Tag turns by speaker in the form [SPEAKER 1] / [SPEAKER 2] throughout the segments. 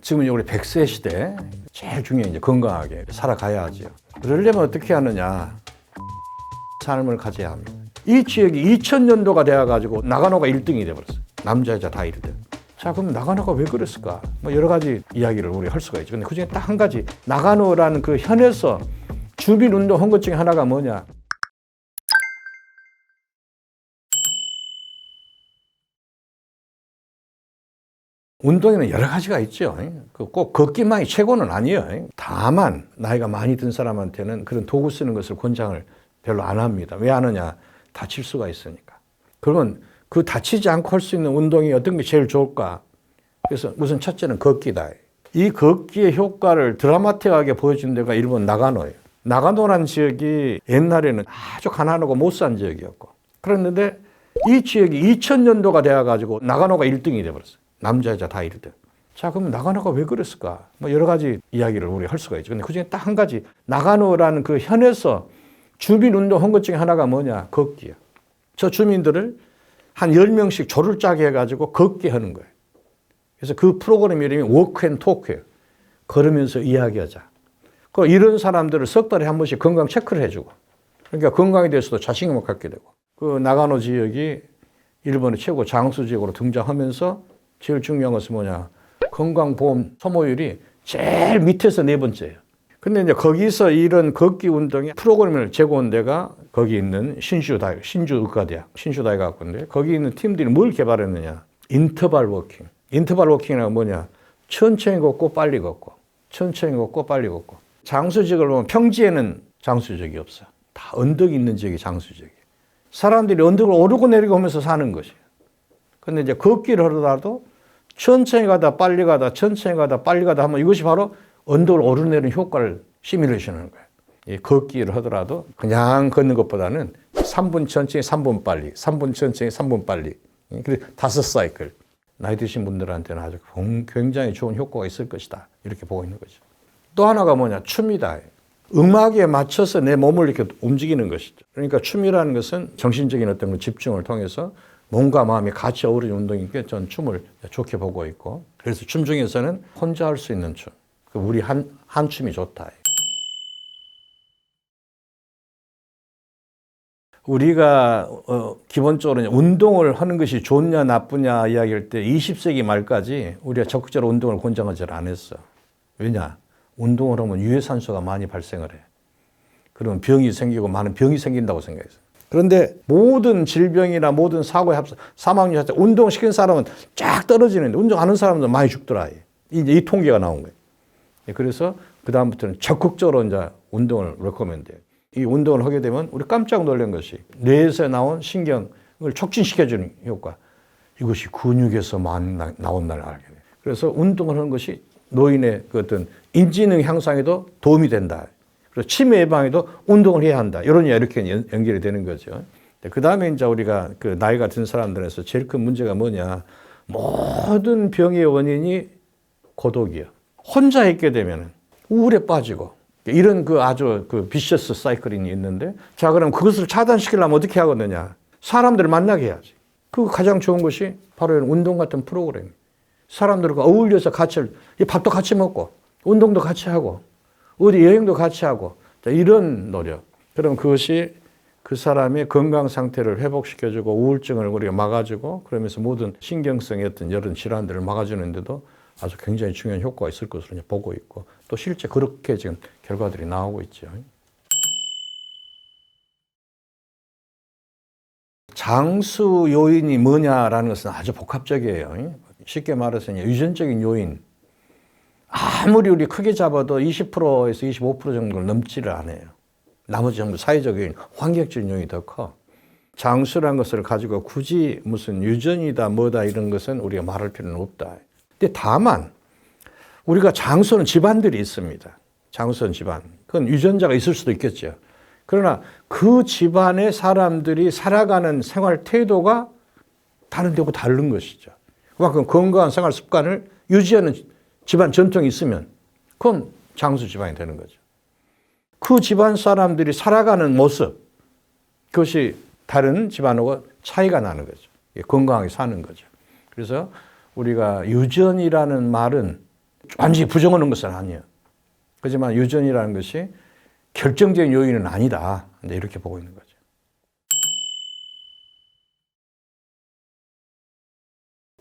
[SPEAKER 1] 지금 우리 100세 시대 제일 중요한 이제 건강하게 살아가야죠. 그러려면 어떻게 하느냐? 삶을 가져야 합니다. 이 지역이 2000년도가 되어가지고 나가노가 1등이 돼버렸어요. 남자 여자 다 1등. 자, 그럼 나가노가 왜 그랬을까? 뭐 여러 가지 이야기를 우리 할 수가 있죠. 근데 그중에 딱 한 가지, 나가노라는 그 현에서 주민운동 한 것 중에 하나가 뭐냐? 운동에는 여러 가지가 있죠. 꼭 걷기만이 최고는 아니에요. 다만 나이가 많이 든 사람한테는 그런 도구 쓰는 것을 권장을 별로 안 합니다. 왜 하느냐? 다칠 수가 있으니까. 그러면 그 다치지 않고 할 수 있는 운동이 어떤 게 제일 좋을까? 그래서 우선 첫째는 걷기다. 이 걷기의 효과를 드라마틱하게 보여준 데가 일본 나가노예요. 나가노라는 지역이 옛날에는 아주 가난하고 못 산 지역이었고, 그랬는데 이 지역이 2000년도가 되어가지고 나가노가 1등이 돼버렸어요. 남자 여자 다 1등. 자, 그럼 나가노가 왜 그랬을까? 뭐 여러 가지 이야기를 우리 할 수가 있죠. 근데 그중에 딱 한 가지, 나가노라는 그 현에서 주민운동 한 것 중에 하나가 뭐냐? 걷기예요. 저 주민들을 한 10명씩 조를 짜게 해가지고 걷게 하는 거예요. 그래서 그 프로그램 이름이 워크 앤 토크예요. 걸으면서 이야기하자. 이런 사람들을 석 달에 한 번씩 건강 체크를 해주고, 그러니까 건강에 대해서도 자신감을 갖게 되고, 그 나가노 지역이 일본의 최고 장수 지역으로 등장하면서 제일 중요한 것은 뭐냐? 건강보험 소모율이 제일 밑에서 네 번째예요. 근데 이제 거기서 이런 걷기 운동의 프로그램을 제공한 데가 거기 있는 신주의과대학, 신주다이가학교인데, 거기 있는 팀들이 뭘 개발했느냐? 인터벌 워킹. 인터벌 워킹이란 뭐냐? 천천히 걷고 빨리 걷고, 천천히 걷고 빨리 걷고. 장수 지역을 보면 평지에는 장수 지역이 없어. 다 언덕이 있는 지역이 장수 지역이에요. 사람들이 언덕을 오르고 내리고 하면서 사는 것이에요. 근데 이제 걷기를 하더라도 천천히 가다 빨리 가다 천천히 가다 빨리 가다 하면 이것이 바로 언덕을 오르내리는 효과를 시뮬레이션하는 거예요. 이 걷기를 하더라도 그냥 걷는 것보다는 3분 천천히 3분 빨리, 3분 천천히 3분 빨리. 그래서 5사이클. 나이 드신 분들한테는 아주 굉장히 좋은 효과가 있을 것이다. 이렇게 보고 있는 거죠. 또 하나가 뭐냐? 춤이다. 음악에 맞춰서 내 몸을 이렇게 움직이는 것이죠. 그러니까 춤이라는 것은 정신적인 어떤 집중을 통해서 몸과 마음이 같이 어우러진 운동이니까 저는 춤을 좋게 보고 있고, 그래서 춤 중에서는 혼자 할 수 있는 춤, 우리 한 춤이 좋다. 우리가 기본적으로 운동을 하는 것이 좋냐 나쁘냐 이야기할 때 20세기 말까지 우리가 적극적으로 운동을 권장하지 않았어. 왜냐? 운동을 하면 유해산소가 많이 발생을 해. 그러면 병이 생기고 많은 병이 생긴다고 생각했어요. 그런데 모든 질병이나 모든 사고의 사망률 자체, 운동시킨 사람은 쫙 떨어지는데 운동 안 하는 사람은 많이 죽더라. 이제 이 통계가 나온 거예요. 그래서 그다음부터는 적극적으로 이제 운동을 레코멘드해요. 이 운동을 하게 되면 우리 깜짝 놀란 것이 뇌에서 나온 신경을 촉진시켜주는 효과. 이것이 근육에서 많이 나온다는 걸 알게 돼요. 그래서 운동을 하는 것이 노인의 그 어떤 인지능 향상에도 도움이 된다. 그래서 치매 예방에도 운동을 해야 한다. 이런 이렇게 연결이 되는 거죠. 그 다음에 이제 우리가 그 나이가 든 사람들에서 제일 큰 문제가 뭐냐. 모든 병의 원인이 고독이야. 혼자 있게 되면 우울에 빠지고 이런 그 아주 그 비셔스 사이클이 있는데, 자, 그럼 그것을 차단시키려면 어떻게 하겠느냐. 사람들을 만나게 해야지. 그 가장 좋은 것이 바로 이런 운동 같은 프로그램. 사람들과 어울려서 같이, 밥도 같이 먹고, 운동도 같이 하고, 어디 여행도 같이 하고, 이런 노력. 그럼 그것이 그 사람의 건강 상태를 회복시켜주고 우울증을 우리가 막아주고, 그러면서 모든 신경성의 어떤 여러 질환들을 막아주는데도 아주 굉장히 중요한 효과가 있을 것으로 보고 있고, 또 실제 그렇게 지금 결과들이 나오고 있죠. 장수 요인이 뭐냐라는 것은 아주 복합적이에요. 쉽게 말해서 유전적인 요인. 아무리 우리 크게 잡아도 20%에서 25% 정도를 넘지를 않아요. 나머지 전부 사회적 요인, 환경적인 요인이 더 커. 장수라는 것을 가지고 굳이 무슨 유전이다 뭐다 이런 것은 우리가 말할 필요는 없다. 근데 다만 우리가 장수는 집안들이 있습니다. 장수는 집안. 그건 유전자가 있을 수도 있겠죠. 그러나 그 집안의 사람들이 살아가는 생활 태도가 다른 데고 다른 것이죠. 그만큼 건강한 생활 습관을 유지하는 집안 전통이 있으면 그건 장수 집안이 되는 거죠. 그 집안 사람들이 살아가는 모습, 그것이 다른 집안하고 차이가 나는 거죠. 건강하게 사는 거죠. 그래서 우리가 유전이라는 말은 완전히 부정하는 것은 아니에요. 하지만 유전이라는 것이 결정적인 요인은 아니다. 이렇게 보고 있는 거죠.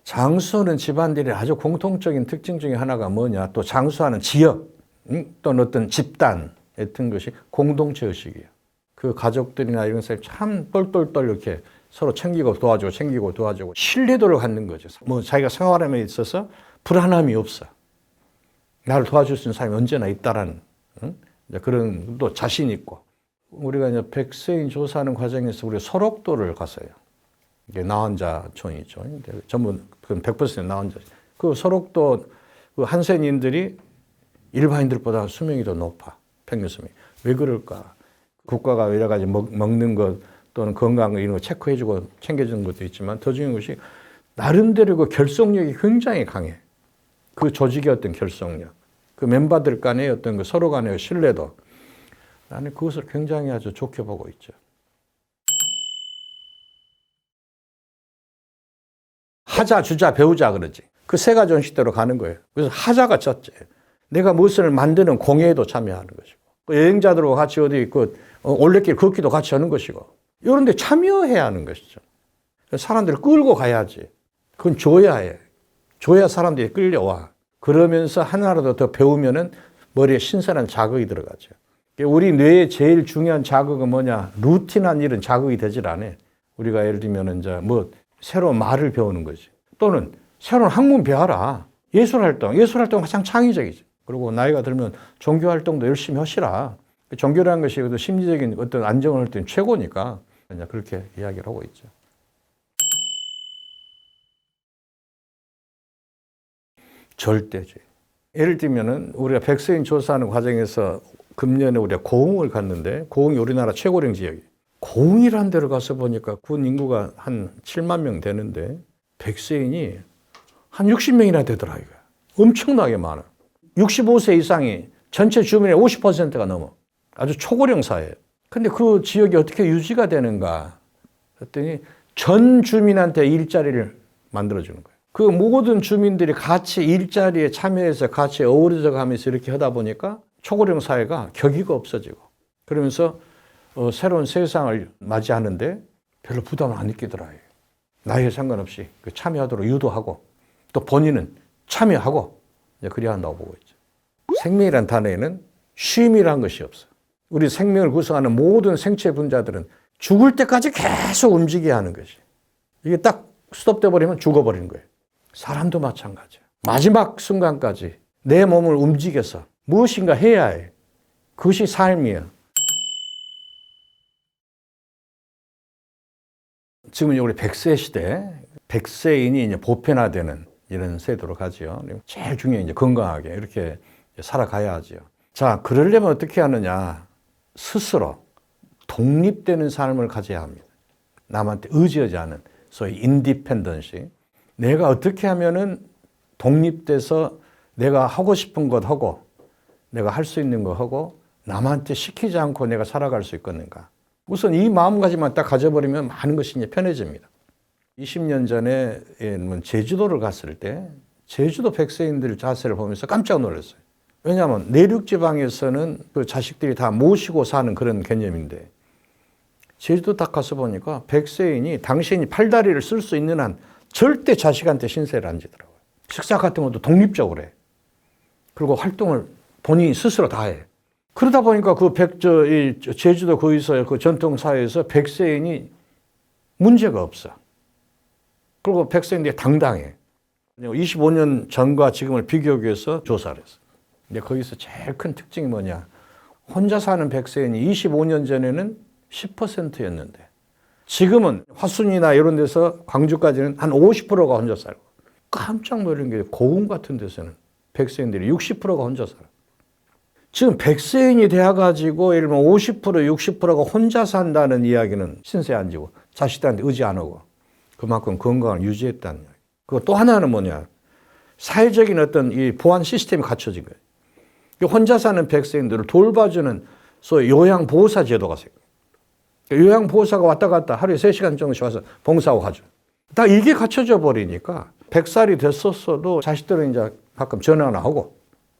[SPEAKER 1] 장수하는 집안들의 아주 공통적인 특징 중에 하나가 뭐냐? 또 장수하는 지역, 또는 어떤 집단 같은 것이 공동체 의식이에요. 그 가족들이나 이런 사람이 참 똘똘똘 이렇게 서로 챙기고 도와주고 신뢰도를 갖는 거죠. 뭐 자기가 생활함에 있어서 불안함이 없어. 나를 도와줄 수 있는 사람이 언제나 있다라는 그런 또 자신 있고. 우리가 이제 백세인 조사하는 과정에서 우리 소록도를 갔어요. 이게 나환자촌이죠. 전부 100% 나환자. 그 소록도 그 한센인들이 일반인들보다 수명이 더 높아. 평균 수명. 왜 그럴까? 국가가 여러 가지 먹는 것 또는 건강 이런 거 체크해주고 챙겨주는 것도 있지만 더 중요한 것이 나름대로 그 결속력이 굉장히 강해. 그 조직의 어떤 결속력, 그 멤버들 간의 어떤 그 서로 간의 신뢰도. 나는 그것을 굉장히 아주 좋게 보고 있죠. 하자, 주자, 배우자 그러지. 그 세 가지 원칙대로 가는 거예요. 그래서 하자가 첫째. 내가 무엇을 만드는 공예에도 참여하는 것이고, 여행자들과 같이 어디 올레길 걷기도 같이 하는 것이고, 이런 데 참여해야 하는 것이죠. 사람들을 끌고 가야지. 그건 줘야 해. 줘야 사람들이 끌려와. 그러면서 하나라도 더 배우면은 머리에 신선한 자극이 들어가죠. 우리 뇌의 제일 중요한 자극은 뭐냐? 루틴한 일은 자극이 되질 않아. 우리가 예를 들면 이제 뭐 새로운 말을 배우는 거지. 또는 새로운 학문 배워라. 예술활동 가장 창의적이지. 그리고 나이가 들면 종교활동도 열심히 하시라. 종교라는 것이 심리적인 어떤 안정을 할 때는 최고니까 그렇게 이야기를 하고 있죠. 절대주의. 예를 들면은 우리가 백세인 조사하는 과정에서 금년에 우리가 고흥을 갔는데 고흥이 우리나라 최고령 지역이에요. 고흥이라는 데를 가서 보니까 군 인구가 한 7만 명 되는데 백세인이 한 60명이나 되더라 이거야. 엄청나게 많아. 65세 이상이 전체 주민의 50%가 넘어. 아주 초고령 사회예요. 근데 그 지역이 어떻게 유지가 되는가 그랬더니 전 주민한테 일자리를 만들어주는 거예요. 그 모든 주민들이 같이 일자리에 참여해서 같이 어우러져 가면서 이렇게 하다 보니까 초고령 사회가 격의가 없어지고 그러면서 새로운 세상을 맞이하는데 별로 부담을 안 느끼더라고요. 나이에 상관없이 참여하도록 유도하고 또 본인은 참여하고 그래야 한다고 보고 있죠. 생명이라는 단어에는 쉼이라는 것이 없어. 우리 생명을 구성하는 모든 생체 분자들은 죽을 때까지 계속 움직여야 하는 것이. 이게 딱 스톱돼 버리면 죽어버리는 거예요. 사람도 마찬가지야. 마지막 순간까지 내 몸을 움직여서 무엇인가 해야 해. 그것이 삶이야. 지금 우리 100세 시대, 100세인이 이제 보편화되는 이런 세도로 가죠. 제일 중요한 이제 건강하게 이렇게 살아가야 하죠. 자, 그러려면 어떻게 하느냐? 스스로 독립되는 삶을 가져야 합니다. 남한테 의지하지 않은 소위 인디펜던시. 내가 어떻게 하면은 독립돼서 내가 하고 싶은 것 하고 내가 할 수 있는 거 하고 남한테 시키지 않고 내가 살아갈 수 있겠는가. 우선 이 마음가짐만 딱 가져버리면 많은 것이 이제 편해집니다. 20년 전에 제주도를 갔을 때 제주도 백세인들 자세를 보면서 깜짝 놀랐어요. 왜냐하면 내륙지방에서는 그 자식들이 다 모시고 사는 그런 개념인데 제주도 딱 가서 보니까 백세인이 당신이 팔다리를 쓸 수 있는 한 절대 자식한테 신세를 안 지더라고요. 식사 같은 것도 독립적으로 해. 그리고 활동을 본인이 스스로 다 해. 그러다 보니까 제주도 거기서 그 전통사회에서 백세인이 문제가 없어. 그리고 백세인들이 당당해. 25년 전과 지금을 비교하기 위해서 조사를 했어. 근데 거기서 제일 큰 특징이 뭐냐. 혼자 사는 백세인이 25년 전에는 10%였는데 지금은 화순이나 이런 데서 광주까지는 한 50%가 혼자 살고 깜짝 놀란 게 고흥 같은 데서는 백세인들이 60%가 혼자 살아. 지금 백세인이 되어가지고 예를 들면 50%, 60%가 혼자 산다는 이야기는 신세 안 지고 자식들한테 의지 안 하고 그만큼 건강을 유지했다는 이야기. 그리고 또 하나는 뭐냐. 사회적인 어떤 이 보안 시스템이 갖춰진 거예요. 혼자 사는 백세인들을 돌봐주는 소위 요양보호사 제도가 생겨요. 요양보호사가 왔다 갔다 하루에 3시간 정도씩 와서 봉사하고 가죠. 딱 이게 갖춰져 버리니까 100살이 됐었어도 자식들은 이제 가끔 전화나 하고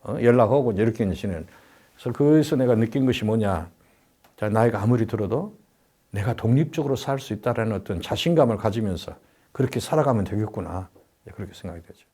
[SPEAKER 1] 연락하고 이렇게 지내는. 그래서 거기서 내가 느낀 것이 뭐냐. 자, 나이가 아무리 들어도 내가 독립적으로 살 수 있다는 어떤 자신감을 가지면서 그렇게 살아가면 되겠구나. 그렇게 생각이 되죠.